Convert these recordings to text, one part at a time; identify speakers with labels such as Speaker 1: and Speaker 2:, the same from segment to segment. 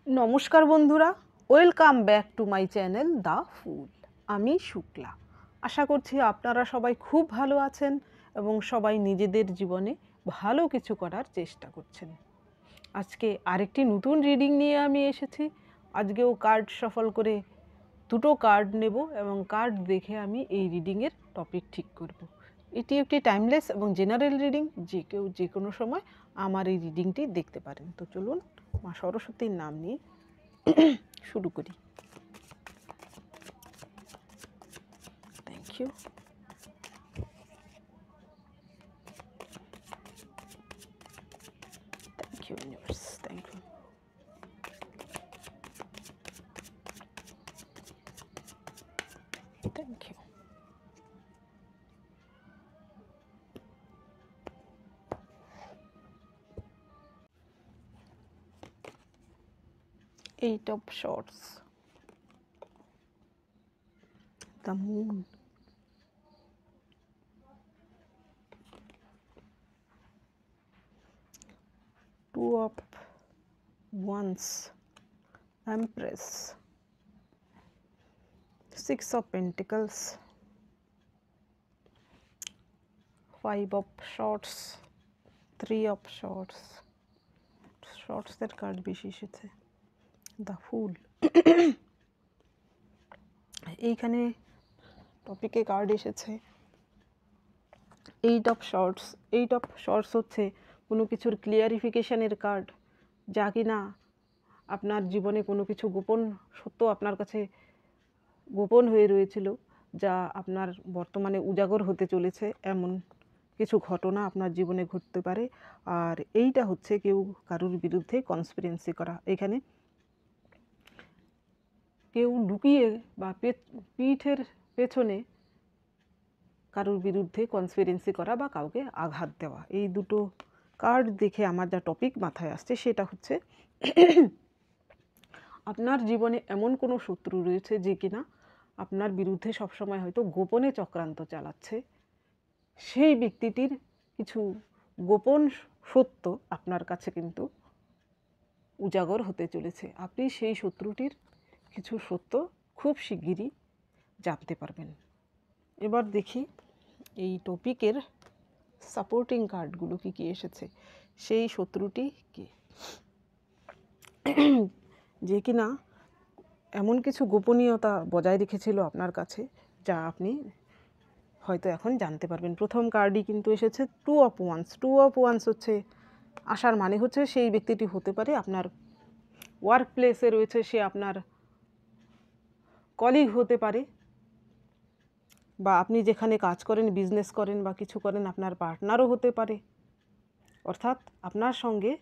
Speaker 1: নমস্কার বন্ধুরা, welcome back to my channel the fool. আমি শুক্লা। আশা করছি আপনারা সবাই খুব ভালো আছেন এবং সবাই নিজেদের জীবনে ভালো কিছু করার চেষ্টা করছেন। আজকে আরেকটি নতুন রিডিং নিয়ে আমি এসেছি। আজকেও কার্ড সফল করে দুটো কার্ড নেব এবং কার্ড দেখে আমি এই রিডিংয়ের টপিক ঠিক করব। এটি একটি টাইমলেস এবং জেনারেল রিডিং, যে কেউ যে কোনো সময় আমার এই রিডিংটি দেখতে পারেন। তো চলুন মা সরস্বতীর নাম নিয়ে শুরু করি। Thank you. Thank you universe, thank you. Thank you. Eight of Swords, the Moon, Two of Wands, Empress, Six of Pentacles, Five of Swords, Three of Swords, শর্টসের কার্ড বেশি এসেছে, দ্য ফুল। এইখানে টপিকে কার্ড এসেছে eight of swords. Eight of swords হচ্ছে কোনো কিছুর ক্লিয়ারিফিকেশানের card, যা কি না আপনার জীবনে কোনো কিছু গোপন সত্য আপনার কাছে গোপন হয়ে রয়েছিল, যা আপনার বর্তমানে উজাগর হতে চলেছে। এমন কিছু ঘটনা আপনার জীবনে ঘটতে পারে। আর এইটা হচ্ছে কেউ কারুর বিরুদ্ধে কনস্পিরেন্সি করা। এখানে কেউ লুকিয়ে বা পিঠের পেছনে কারুর বিরুদ্ধে কনস্পিরেন্সি করা বা কাউকে আঘাত দেওয়া। এই দুটো কার্ড দেখে আমার যা টপিক মাথায় আসছে সেটা হচ্ছে আপনার জীবনে এমন কোনো শত্রু রয়েছে যে কিনা আপনার বিরুদ্ধে সবসময় হয়তো গোপনে চক্রান্ত চালাচ্ছে। সেই ব্যক্তিটির কিছু গোপন সত্য আপনার কাছে কিন্তু উজাগর হতে চলেছে। আপনি সেই শত্রুটির কিছু সত্য খুব শিগগিরই জানতে পারবেন। এবার দেখি এই টপিকের সাপোর্টিং কার্ডগুলো কি কি এসেছে। সেই শত্রুটি কে, যে কিনা এমন কিছু গোপনীয়তা বজায় রেখেছিল আপনার কাছে, যা আপনি হয়তো এখন জানতে পারবেন। প্রথম কার্ডই কিন্তু এসেছে two of wands. Two of wands হচ্ছে আসার মানে হচ্ছে সেই ব্যক্তিটি হতে পারে আপনার ওয়ার্ক প্লেসে রয়েছে, সে আপনার কলিগ হতে পারে, বা আপনি যেখানে কাজ করেন, বিজনেস করেন বা কিছু করেন, আপনার পার্টনারও হতে পারে। অর্থাৎ আপনার সঙ্গে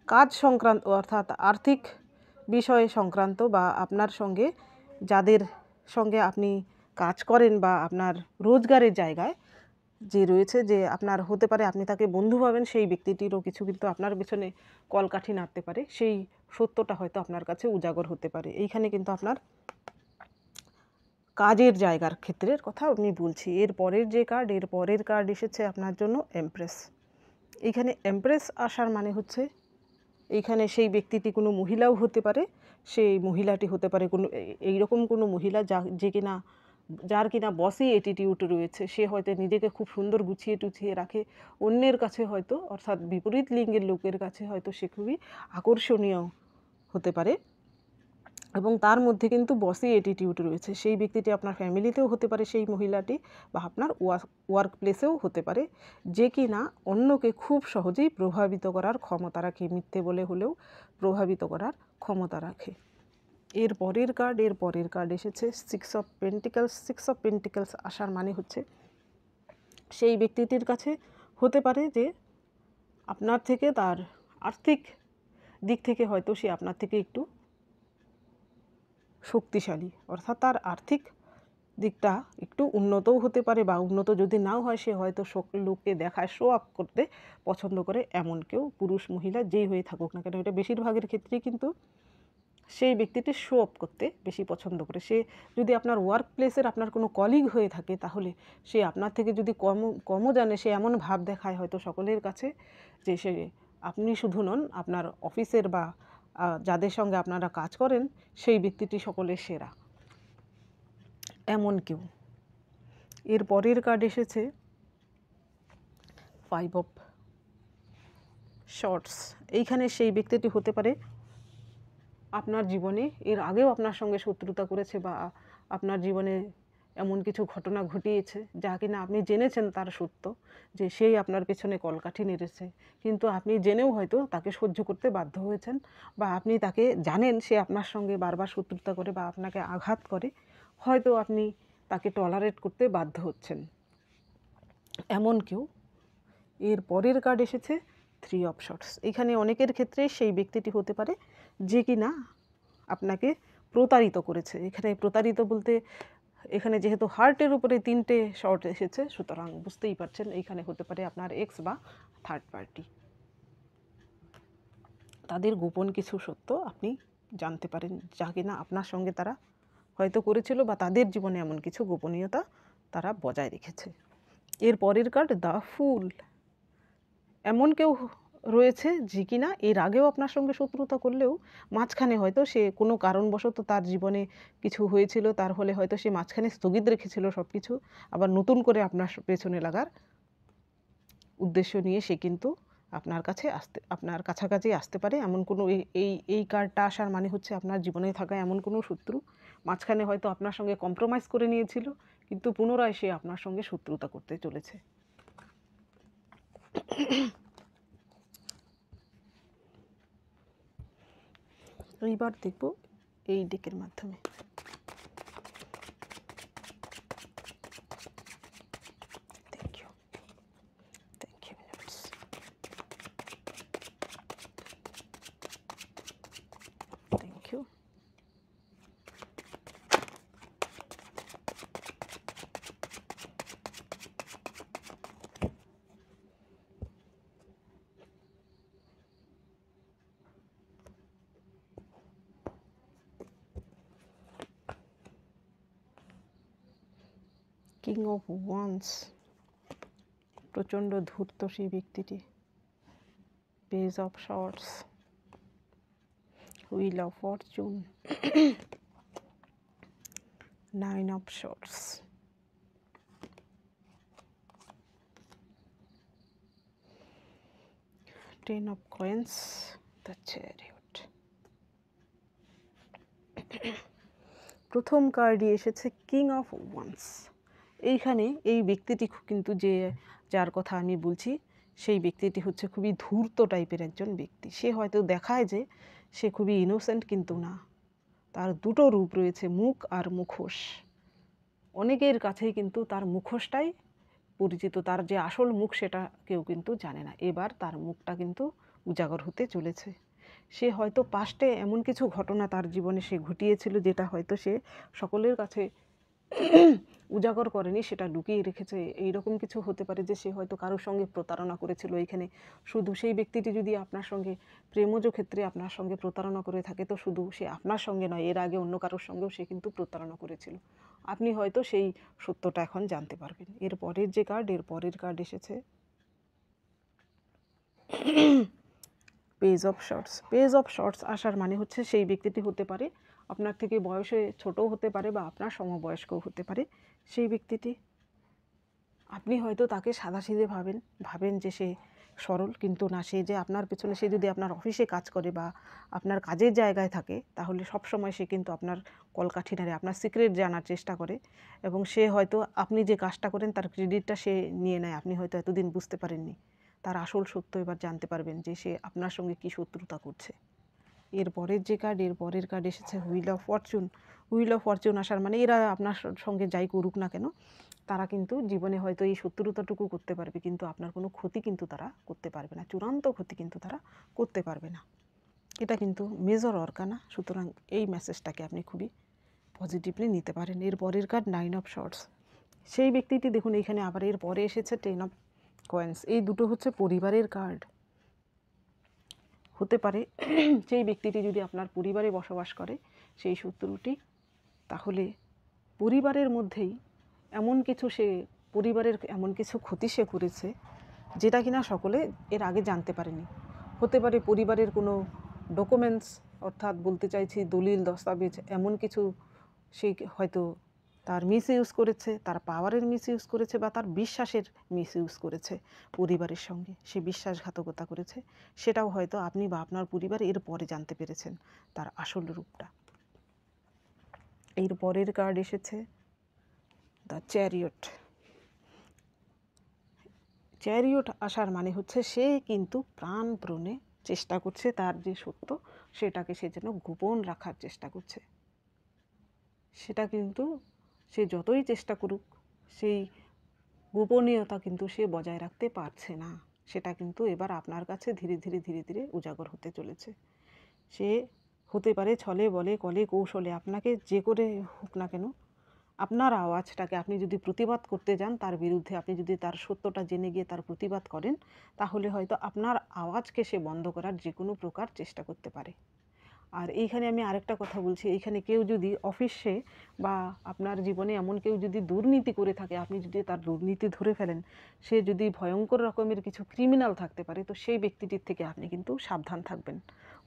Speaker 1: কাজ সংক্রান্ত অর্থাৎ আর্থিক বিষয় সংক্রান্ত, বা আপনার সঙ্গে যাদের সঙ্গে আপনি কাজ করেন বা আপনার রোজগারের জায়গায় যে রয়েছে, যে আপনার হতে পারে আপনি তাকে বন্ধু ভাবেন, সেই ব্যক্তিটিরও কিছু কিন্তু আপনার পেছনে কলকাঠি নাড়তে পারে। সেই সত্যটা হয়তো আপনার কাছে উজাগর হতে পারে। এইখানে কিন্তু আপনার কাজের জায়গার ক্ষেত্রের কথা আমি বলছি। এর পরের যে কার্ড, এর পরের কার্ড এসেছে আপনার জন্য এমপ্রেস। এইখানে এমপ্রেস আসার মানে হচ্ছে এইখানে সেই ব্যক্তিটি কোনো মহিলাও হতে পারে। সেই মহিলাটি হতে পারে কোনো এইরকম কোনো মহিলা যার কিনা বসি অ্যাটিটিউড রয়েছে। সে হয়তো নিজেকে খুব সুন্দর গুছিয়ে টুছিয়ে রাখে, অন্যের কাছে হয়তো অর্থাৎ বিপরীত লিঙ্গের লোকের কাছে হয়তো সে খুবই আকর্ষণীয় হতে পারে, এবং তার মধ্যে কিন্তু বসি অ্যাটিটিউড রয়েছে। সেই ব্যক্তিটি আপনার ফ্যামিলিতেও হতে পারে সেই মহিলাটি, বা আপনার ওয়ার্ক প্লেসেও হতে পারে, যে কি না অন্যকে খুব সহজেই প্রভাবিত করার ক্ষমতা রাখে, মিথ্যে বলে হলেও প্রভাবিত করার ক্ষমতা রাখে। এর পরের কার্ড এসেছে six of pentacles. Six of pentacles আসার মানে হচ্ছে সেই ব্যক্তিটির কাছে হতে পারে যে আপনার থেকে তার আর্থিক দিক থেকে হয়তো সে আপনার থেকে একটু শক্তিশালী, অর্থাৎ তার আর্থিক দিকটা একটু উন্নতও হতে পারে, বা উন্নত যদি নাও হয় সে হয়তো লোককে দেখায়, শো আপ করতে পছন্দ করে। এমন কেউ পুরুষ মহিলা যেই হয়ে থাকুক না কেন, এটা বেশিরভাগের ক্ষেত্রেই কিন্তু সেই ব্যক্তিটি শো আপ করতে বেশি পছন্দ করে। সে যদি আপনার ওয়ার্ক প্লেসের আপনার কোনো কলিগ হয়ে থাকে, তাহলে সে আপনার থেকে যদি কমও জানে, সে এমন ভাব দেখায় হয়তো সকলের কাছে যে সে আপনি শুধু নন, আপনার অফিসের বা যাদের সঙ্গে আপনারা কাজ করেন সেই ব্যক্তিটি সকলের সেরা, এমন কেউ। এর পরের কার্ড এসেছে 5 অফ শর্টস। এইখানে সেই ব্যক্তিটি হতে পারে আপনার জীবনে এর আগেও আপনার সঙ্গে শত্রুতা করেছে বা আপনার জীবনে এমন কিছু ঘটনা ঘটিয়েছে যা কিনা আপনি জেনেছেন তার সত্য, যে সেই আপনার পেছনে কলকাঠি নেড়েছে, কিন্তু আপনি জেনেও হয়তো তাকে সহ্য করতে বাধ্য হয়েছেন, বা আপনি তাকে জানেন সে আপনার সঙ্গে বারবার শত্রুতা করে বা আপনাকে আঘাত করে, হয়তো আপনি তাকে টলারেট করতে বাধ্য হচ্ছেন, এমন কেউ। এর পরের কার্ড এসেছে 3 অফ শর্টস। এখানে অনেকের ক্ষেত্রে সেই ব্যক্তিটি হতে পারে যে কিনা আপনাকে প্রতারিত করেছে। এখানে প্রতারিত বলতে এখানে যেহেতু হার্টের উপরে 3টে শর্ট এসেছে, সুতরাং বুঝতেই পারছেন এইখানে হতে পারে আপনার এক্স বা থার্ড পার্টি। তাদের গোপন কিছু সত্য আপনি জানতে পারেন যা কিনা আপনার সঙ্গে তারা হয়তো করেছিল, বা তাদের জীবনে এমন কিছু গোপনীয়তা তারা বজায় রেখেছে। এর পরের কার্ড দ্য ফুল। এমন কেউ রয়েছে যে কিনা এর আগেও আপনার সঙ্গে শত্রুতা করলেও মাঝখানে হয়তো সে কোনো কারণবশত তার জীবনে কিছু হয়েছিল, তার হলে হয়তো সে মাঝখানে স্থগিত রেখেছিল সব কিছু, আবার নতুন করে আপনার পেছনে লাগার উদ্দেশ্য নিয়ে সে কিন্তু আপনার কাছাকাছি আসতে পারে। এমন কোনো এই কার্ডটা আসার মানে হচ্ছে আপনার জীবনে থাকা এমন কোনো শত্রু মাঝখানে হয়তো আপনার সঙ্গে কম্প্রোমাইজ করে নিয়েছিল, কিন্তু পুনরায় সে আপনার সঙ্গে শত্রুতা করতে চলেছে। এইবার দেখব এই ডেকের মাধ্যমে। Thank you, thank you, thank you. King of wands, প্রচণ্ড ধূর্ত সেই ব্যক্তিটি। Page of swords, wheel of fortune, 9 of swords, 10 of coins, the chariot. প্রথম কার্ডই এসেছে কিং অফ ওয়ান্স। এইখানে এই ব্যক্তিটি কিন্তু যার কথা আমি বলছি সেই ব্যক্তিটি হচ্ছে খুবই ধূর্ত টাইপের একজন ব্যক্তি। সে হয়তো দেখায় যে সে খুবই ইনোসেন্ট, কিন্তু না, তার দুটো রূপ রয়েছে, মুখ আর মুখোশ। অনেকের কাছেই কিন্তু তার মুখোশটাই পরিচিত, তার যে আসল মুখ সেটা কেউ কিন্তু জানে না। এবার তার মুখটা কিন্তু উজাগর হতে চলেছে। সে হয়তো পাস্টে এমন কিছু ঘটনা তার জীবনে সে ঘটিয়েছিল যেটা হয়তো সে সকলের কাছে উজাগর করেনি, সেটা লুকিয়ে রেখেছে। এইরকম কিছু হতে পারে যে সে হয়তো কারোর সঙ্গে প্রতারণা করেছিল। এইখানে শুধু সেই ব্যক্তিটি যদি আপনার সঙ্গে প্রেমজ ক্ষেত্রে আপনার সঙ্গে প্রতারণা করে থাকে, তো শুধু সে আপনার সঙ্গে নয়, এর আগে অন্য কারোর সঙ্গেও সে কিন্তু প্রতারণা করেছিল। আপনি হয়তো সেই সত্যটা এখন জানতে পারবেন। এর পরের যে কার্ড, এর পরের কার্ড এসেছে page of shorts. Page of shorts আসার মানে হচ্ছে সেই ব্যক্তিটি হতে পারে আপনার থেকে বয়সে ছোটও হতে পারে বা আপনার সমবয়স্কও হতে পারে। সেই ব্যক্তিটি, আপনি হয়তো তাকে সাদাসিধে ভাবেন যে সে সরল, কিন্তু না, সে যে আপনার পেছনে, সে যদি আপনার অফিসে কাজ করে বা আপনার কাজের জায়গায় থাকে, তাহলে সবসময় সে কিন্তু আপনার কলকাঠি নাড়ে, আপনার সিক্রেট জানার চেষ্টা করে, এবং সে হয়তো আপনি যে কাজটা করেন তার ক্রেডিটটা সে নিয়ে নেয়। আপনি হয়তো এতদিন বুঝতে পারেননি, তার আসল সত্য এবার জানতে পারবেন যে সে আপনার সঙ্গে কী শত্রুতা করছে। এর পরের যে কার্ড, এর পরের কার্ড এসেছে wheel of Fortune. Wheel of Fortune আসার মানে এরা আপনার সঙ্গে যাই করুক না কেন, তারা কিন্তু জীবনে হয়তো এই শত্রুতাটুকু করতে পারবে, কিন্তু আপনার কোনো ক্ষতি কিন্তু তারা করতে পারবে না, চূড়ান্ত ক্ষতি কিন্তু তারা করতে পারবে না। এটা কিন্তু মেজর অর্কানা, সুতরাং এই মেসেজটাকে আপনি খুবই পজিটিভলি নিতে পারেন। এর পরের কার্ড 9 অফ শর্টস। সেই ব্যক্তিটি দেখুন এইখানে আবার এর পরে এসেছে 10 অফ কয়েন্স। এই দুটো হচ্ছে পরিবারের কার্ড। হতে পারে সেই ব্যক্তিটি যদি আপনার পরিবারে বসবাস করে, সেই শত্রুটি, তাহলে পরিবারের মধ্যেই পরিবারের এমন কিছু ক্ষতি সে করেছে যেটা কিনা সকলে এর আগে জানতে পারেনি। হতে পারে পরিবারের কোনো ডকুমেন্টস, অর্থাৎ বলতে চাইছি দলিল দস্তাবেজ, এমন কিছু সে হয়তো তার মিসইউজ করেছে, তার পাওয়ারের মিসইউজ করেছে, বা তার বিশ্বাসের মিসইউজ করেছে পরিবারের সঙ্গে, সে বিশ্বাসঘাতকতা করেছে। সেটাও হয়তো আপনি বা আপনার পরিবার এর পরে জানতে পেরেছেন তার আসল রূপটা। এর পরের কার্ড এসেছে দ্য চ্যারিয়ট। চ্যারিয়ট আসার মানে হচ্ছে সে কিন্তু প্রাণপণে চেষ্টা করছে তার যে সত্য সেটাকে সে যেন গোপন রাখার চেষ্টা করছে। সেটা কিন্তু সে যতই চেষ্টা করুক সেই গোপনীয়তা কিন্তু সে বজায় রাখতে পারছে না। সেটা কিন্তু এবার আপনার কাছে ধীরে ধীরে ধীরে ধীরে উজাগর হতে চলেছে। সে হতে পারে ছলে বলে কলে কৌশলে আপনাকে যে করে হোক না কেন, আপনার আওয়াজটাকে আপনি যদি প্রতিবাদ করতে যান তার বিরুদ্ধে, আপনি যদি তার সত্যটা জেনে গিয়ে তার প্রতিবাদ করেন, তাহলে হয়তো আপনার আওয়াজকে সে বন্ধ করার যে কোনো প্রকার চেষ্টা করতে পারে। আর এইখানে আমি আরেকটা কথা বলছি, এইখানে কেউ যদি অফিসে বা আপনার জীবনে এমন কেউ যদি দুর্নীতি করে থাকে, আপনি যদি তার দুর্নীতি ধরে ফেলেন, সে যদি ভয়ঙ্কর রকমের কিছু ক্রিমিনাল থাকতে পারে, তো সেই ব্যক্তিটির থেকে আপনি কিন্তু সাবধান থাকবেন।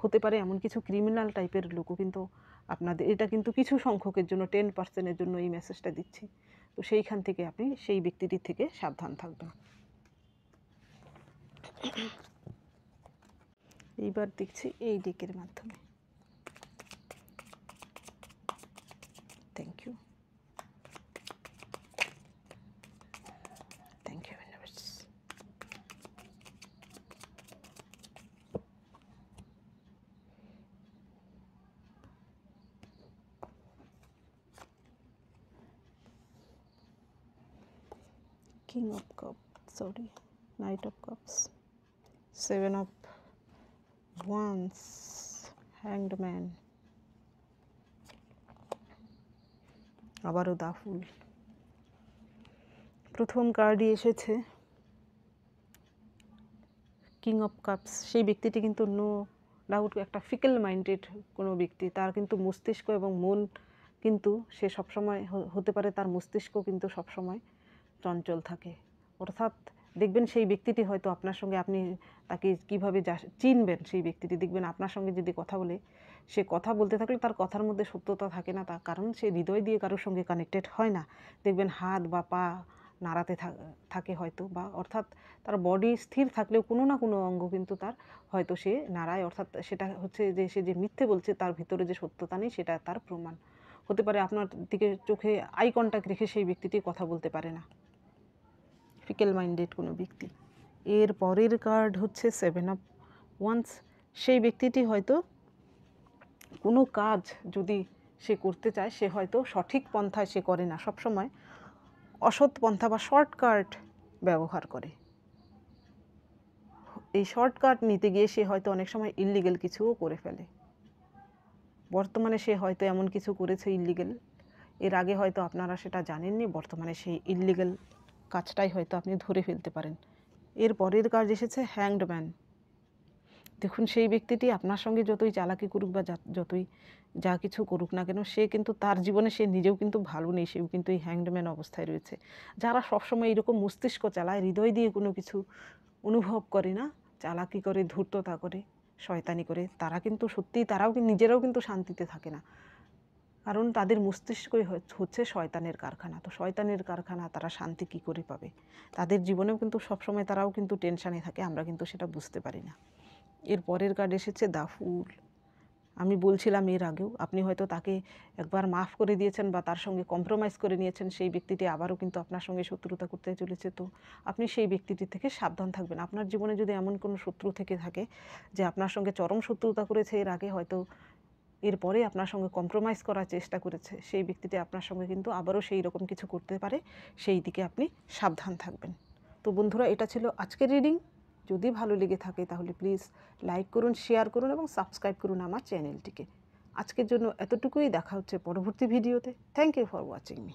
Speaker 1: হতে পারে এমন কিছু ক্রিমিনাল টাইপের লোকও কিন্তু আপনাদের, এটা কিন্তু কিছু সংখ্যকের জন্য 10%-এর জন্য এই মেসেজটা দিচ্ছি, তো সেইখান থেকে আপনি সেই ব্যক্তিটির থেকে সাবধান থাকবেন। এইবার দেখছি এই ডেকের মাধ্যমে। Thank you. Thank you, universe. King of Cups, sorry, Knight of Cups, Seven of Wands, Hanged Man, আবারও দা ফুল। প্রথম কার্ডই এসেছে কিং অফ কাপস। সেই ব্যক্তিটি কিন্তু নো ডাউট একটা ফিকেল মাইন্ডেড কোনো ব্যক্তি, তার কিন্তু মস্তিষ্ক এবং মন কিন্তু সে সবসময় হতে পারে তার মস্তিষ্ক কিন্তু সবসময় চঞ্চল থাকে। অর্থাৎ দেখবেন সেই ব্যক্তিটি হয়তো আপনার সঙ্গে, আপনি তাকে কীভাবে চিনবেন, সেই ব্যক্তিটি দেখবেন আপনার সঙ্গে যদি কথা বলে, সে কথা বলতে থাকলে তার কথার মধ্যে সত্যতা থাকে না, তার কারণ সে হৃদয় দিয়ে কারোর সঙ্গে কানেক্টেড হয় না। দেখবেন হাত বা পা নাড়াতে থাকে হয়তো, বা অর্থাৎ তার বডি স্থির থাকলেও কোনো না কোনো অঙ্গ কিন্তু তার হয়তো সে নাড়ায়, অর্থাৎ সেটা হচ্ছে যে সে যে মিথ্যে বলছে তার ভিতরে যে সত্যতা নেই সেটা তার প্রমাণ। হতে পারে আপনার দিকে চোখে আই কন্ট্যাক্ট রেখে সেই ব্যক্তিটি কথা বলতে পারে না, ফিকেল মাইন্ডেড কোনো ব্যক্তি। এর পরের কার্ড হচ্ছে সেভেন অফ ওয়ান্স। সেই ব্যক্তিটি হয়তো কোনো কাজ যদি সে করতে চায়, সে হয়তো সঠিক পন্থায় সে করে না, সবসময় অসৎ পন্থা বা শর্টকাট ব্যবহার করে। এই শর্টকাট নিতে গিয়ে সে হয়তো অনেক সময় ইল্লিগেল কিছুও করে ফেলে। বর্তমানে সে হয়তো এমন কিছু করেছে ইল্লিগেল, এর আগে হয়তো আপনারা সেটা জানেননি, বর্তমানে সেই ইল্লিগেল কাজটাই হয়তো আপনি ধরে ফেলতে পারেন। এর পরের কাজ এসেছে হ্যাংড ম্যান। দেখুন সেই ব্যক্তিটি আপনার সঙ্গে যতই চালাকি করুক বা যতই যা কিছু করুক না কেন, সে কিন্তু তার জীবনে সে নিজেও কিন্তু ভালো নেই, সেও কিন্তু এই হ্যাংডম্যান অবস্থায় রয়েছে। যারা সবসময় এরকম মস্তিষ্ক চালায়, হৃদয় দিয়ে কোনো কিছু অনুভব করে না, চালাকি করে, ধূর্ততা করে, শয়তানি করে, তারা কিন্তু সত্যিই তারাও নিজেরাও কিন্তু শান্তিতে থাকে না, কারণ তাদের মস্তিষ্কই হচ্ছে শয়তানের কারখানা। তো শয়তানের কারখানা, তারা শান্তি কী করে পাবে? তাদের জীবনেও কিন্তু সবসময় তারাও কিন্তু টেনশানে থাকে, আমরা কিন্তু সেটা বুঝতে পারি না। এর পরের কার্ড এসেছে দা ফুল। আমি বলছিলাম এর আগেও, আপনি হয়তো তাকে একবার মাফ করে দিয়েছেন বা তার সঙ্গে কম্প্রোমাইজ করে নিয়েছেন, সেই ব্যক্তিটি আবারও কিন্তু আপনার সঙ্গে শত্রুতা করতে চলেছে। তো আপনি সেই ব্যক্তিটি থেকে সাবধান থাকবেন। আপনার জীবনে যদি এমন কোনো শত্রু থেকে থাকে যে আপনার সঙ্গে চরম শত্রুতা করেছে এর আগে, হয়তো এরপরে আপনার সঙ্গে কম্প্রোমাইজ করার চেষ্টা করেছে, সেই ব্যক্তিটি আপনার সঙ্গে কিন্তু আবারও সেই রকম কিছু করতে পারে, সেই দিকে আপনি সাবধান থাকবেন। তো বন্ধুরা, এটা ছিল আজকের রিডিং। যদি ভালো লেগে থাকে তাহলে প্লিজ লাইক করুন, শেয়ার করুন এবং সাবস্ক্রাইব করুন আমার চ্যানেলটিকে। আজকের জন্য এতটুকুই, দেখা হচ্ছে পরবর্তী ভিডিওতে। Thank you for watching me.